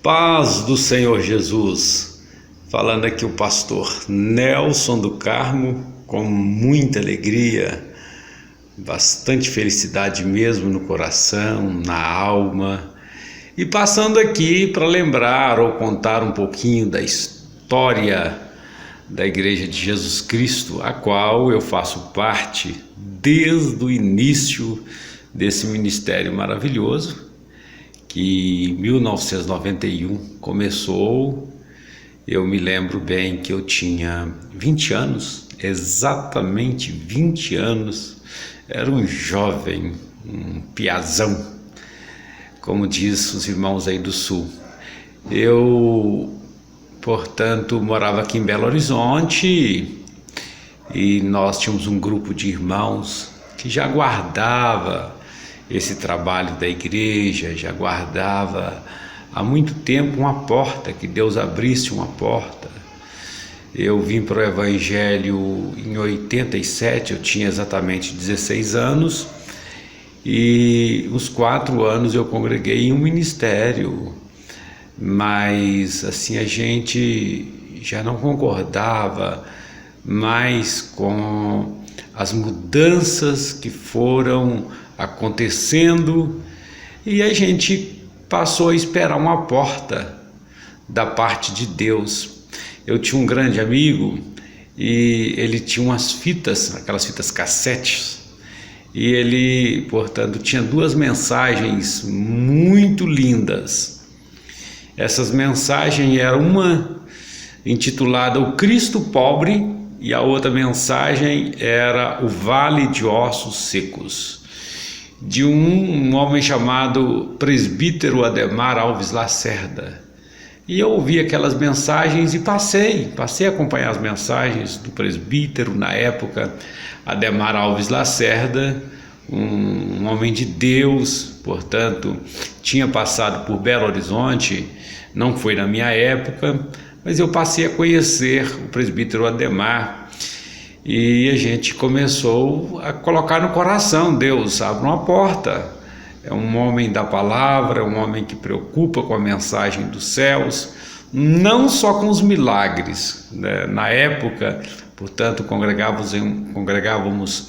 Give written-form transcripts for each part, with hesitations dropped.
Paz do Senhor Jesus, falando aqui o pastor Nelson do Carmo, com muita alegria, bastante felicidade mesmo no coração, na alma, e passando aqui para lembrar ou contar um pouquinho da história da Igreja de Jesus Cristo, a qual eu faço parte desde o início desse ministério maravilhoso, que em 1991 começou. Eu me lembro bem que eu tinha 20 anos, exatamente 20 anos, era um jovem, um piazão, como diz os irmãos aí do Sul. Eu, portanto, morava aqui em Belo Horizonte e nós tínhamos um grupo de irmãos que já guardava esse trabalho da igreja, já guardava há muito tempo uma porta, que Deus abrisse uma porta. Eu vim para o Evangelho em 87, eu tinha exatamente 16 anos, e uns 4 anos eu congreguei em um ministério, mas assim a gente já não concordava mais com as mudanças que foram acontecendo, e a gente passou a esperar uma porta da parte de Deus. Eu tinha um grande amigo e ele tinha umas fitas, aquelas fitas cassetes, e ele, portanto, tinha 2 mensagens muito lindas. Essas mensagens eram uma intitulada O Cristo Pobre e a outra mensagem era O Vale de Ossos Secos, de um homem chamado presbítero Ademar Alves Lacerda. E eu ouvi aquelas mensagens e passei a acompanhar as mensagens do presbítero na época, Ademar Alves Lacerda, um homem de Deus, portanto, tinha passado por Belo Horizonte, não foi na minha época, mas eu passei a conhecer o presbítero Ademar, e a gente começou a colocar no coração: Deus, abre uma porta. É um homem da palavra, é um homem que preocupa com a mensagem dos céus, não só com os milagres, né? Na época, portanto, congregávamos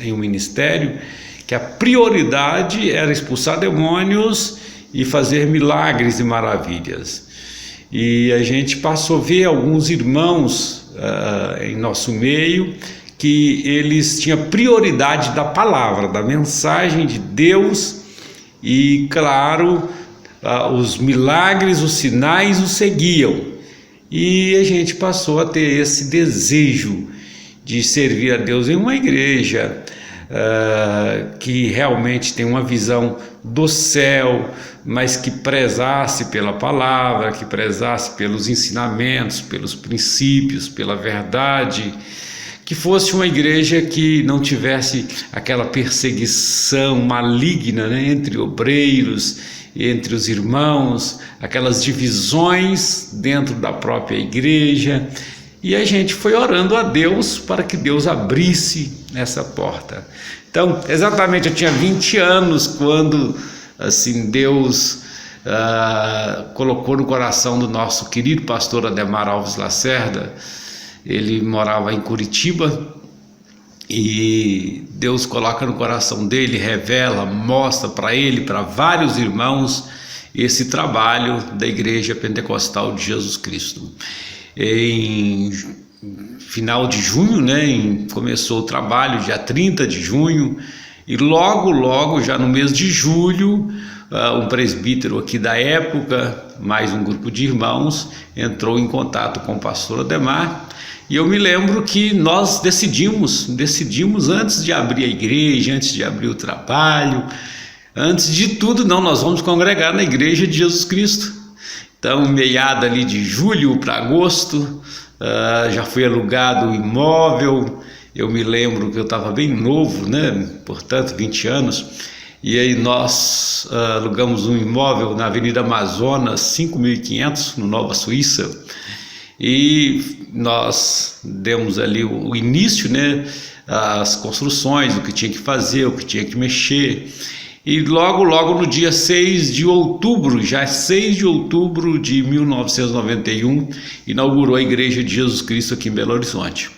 em um ministério que a prioridade era expulsar demônios e fazer milagres e maravilhas. E a gente passou a ver alguns irmãos em nosso meio que eles tinham prioridade da palavra, da mensagem de Deus, e claro, os milagres, os sinais os seguiam, e a gente passou a ter esse desejo de servir a Deus em uma igreja que realmente tem uma visão do céu, mas que prezasse pela palavra, que prezasse pelos ensinamentos, pelos princípios, pela verdade, que fosse uma igreja que não tivesse aquela perseguição maligna, né, entre obreiros, entre os irmãos, aquelas divisões dentro da própria igreja. E a gente foi orando a Deus para que Deus abrisse essa porta. Então, exatamente, eu tinha 20 anos quando assim Deus colocou no coração do nosso querido pastor Ademar Alves Lacerda. Ele morava em Curitiba e Deus coloca no coração dele, revela, mostra para ele, para vários irmãos, esse trabalho da Igreja Pentecostal de Jesus Cristo. Em final de junho, né, começou o trabalho, dia 30 de junho, e logo, já no mês de julho, um presbítero aqui da época, mais um grupo de irmãos, entrou em contato com o pastor Ademar. E eu me lembro que nós decidimos antes de abrir a igreja, antes de abrir o trabalho, antes de tudo, nós vamos congregar na Igreja de Jesus Cristo. Então, meada ali de julho para agosto, já foi alugado o imóvel. Eu me lembro que eu estava bem novo, né? Portanto, 20 anos, e aí nós alugamos um imóvel na Avenida Amazonas, 5.500, no Nova Suíça, e nós demos ali o início, né, as construções, o que tinha que fazer, o que tinha que mexer, E logo no dia 6 de outubro, já 6 de outubro de 1991, inaugurou a Igreja de Jesus Cristo aqui em Belo Horizonte.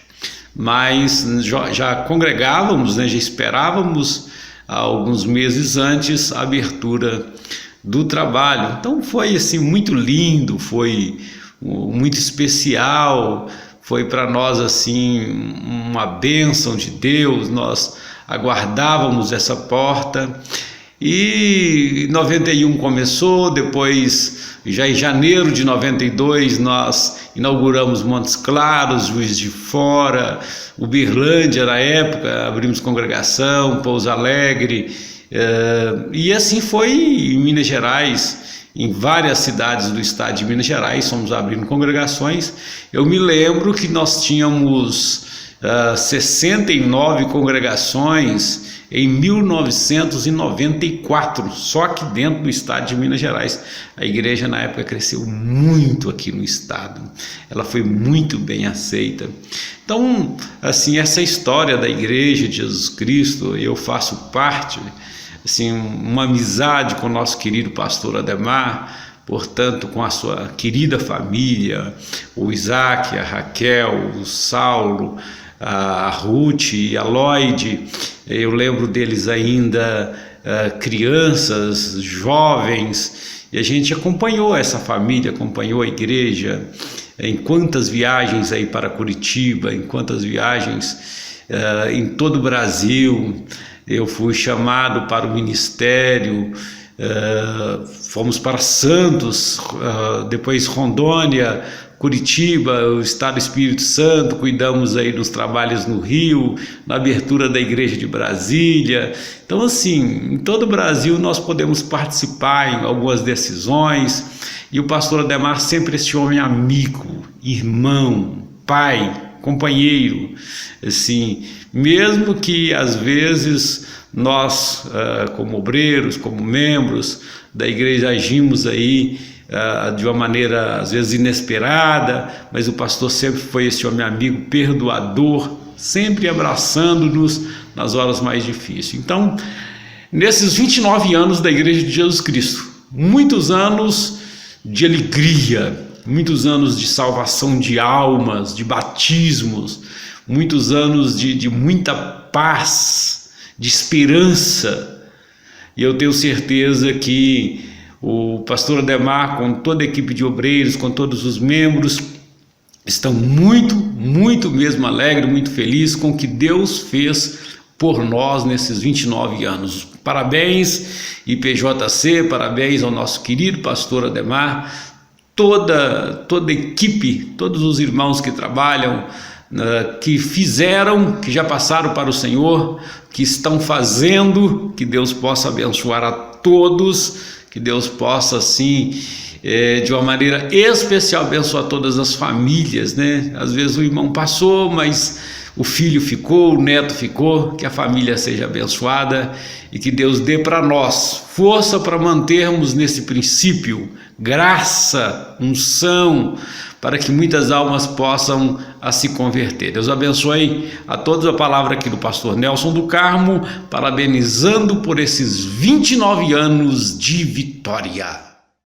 Mas já congregávamos, né, já esperávamos alguns meses antes a abertura do trabalho. Então foi assim muito lindo, foi muito especial, foi para nós assim uma bênção de Deus. Nós aguardávamos essa porta. E 91 começou, depois já em janeiro de 92 nós inauguramos Montes Claros, Juiz de Fora, Uberlândia na época, abrimos congregação, Pouso Alegre, e assim foi em Minas Gerais, em várias cidades do estado de Minas Gerais, fomos abrindo congregações. Eu me lembro que nós tínhamos 69 congregações em 1994, só aqui dentro do estado de Minas Gerais. A igreja na época cresceu muito aqui no estado, ela foi muito bem aceita. Então, assim, essa história da Igreja de Jesus Cristo, eu faço parte, assim, uma amizade com o nosso querido pastor Ademar, portanto, com a sua querida família, o Isaac, a Raquel, o Saulo, a Ruth e a Lloyd. Eu lembro deles ainda crianças, jovens, e a gente acompanhou essa família, acompanhou a igreja em quantas viagens aí para Curitiba, em quantas viagens em todo o Brasil. Eu fui chamado para o ministério, fomos para Santos, depois Rondônia, Curitiba, o estado do Espírito Santo, cuidamos aí dos trabalhos no Rio, na abertura da igreja de Brasília. Então, assim, em todo o Brasil nós podemos participar em algumas decisões, e o pastor Ademar sempre esse homem amigo, irmão, pai, companheiro, assim, mesmo que às vezes nós, como obreiros, como membros da igreja, agimos aí de uma maneira às vezes inesperada, mas o pastor sempre foi esse homem amigo, perdoador, sempre abraçando-nos nas horas mais difíceis. Então, nesses 29 anos da Igreja de Jesus Cristo, muitos anos de alegria, muitos anos de salvação de almas, de batismos, muitos anos de muita paz, de esperança, e eu tenho certeza que o pastor Ademar, com toda a equipe de obreiros, com todos os membros, estão muito mesmo alegres, muito felizes com o que Deus fez por nós nesses 29 anos. Parabéns, IPJC, parabéns ao nosso querido pastor Ademar, toda a equipe, todos os irmãos que trabalham, que fizeram, que já passaram para o Senhor, que estão fazendo. Que Deus possa abençoar a todos, que Deus possa assim, de uma maneira especial, abençoar todas as famílias, né? Às vezes o irmão passou, mas o filho ficou, o neto ficou. Que a família seja abençoada e que Deus dê para nós força para mantermos nesse princípio, graça, unção, para que muitas almas possam se converter. Deus abençoe a todos. A palavra aqui do pastor Nelson do Carmo, parabenizando por esses 29 anos de vitória.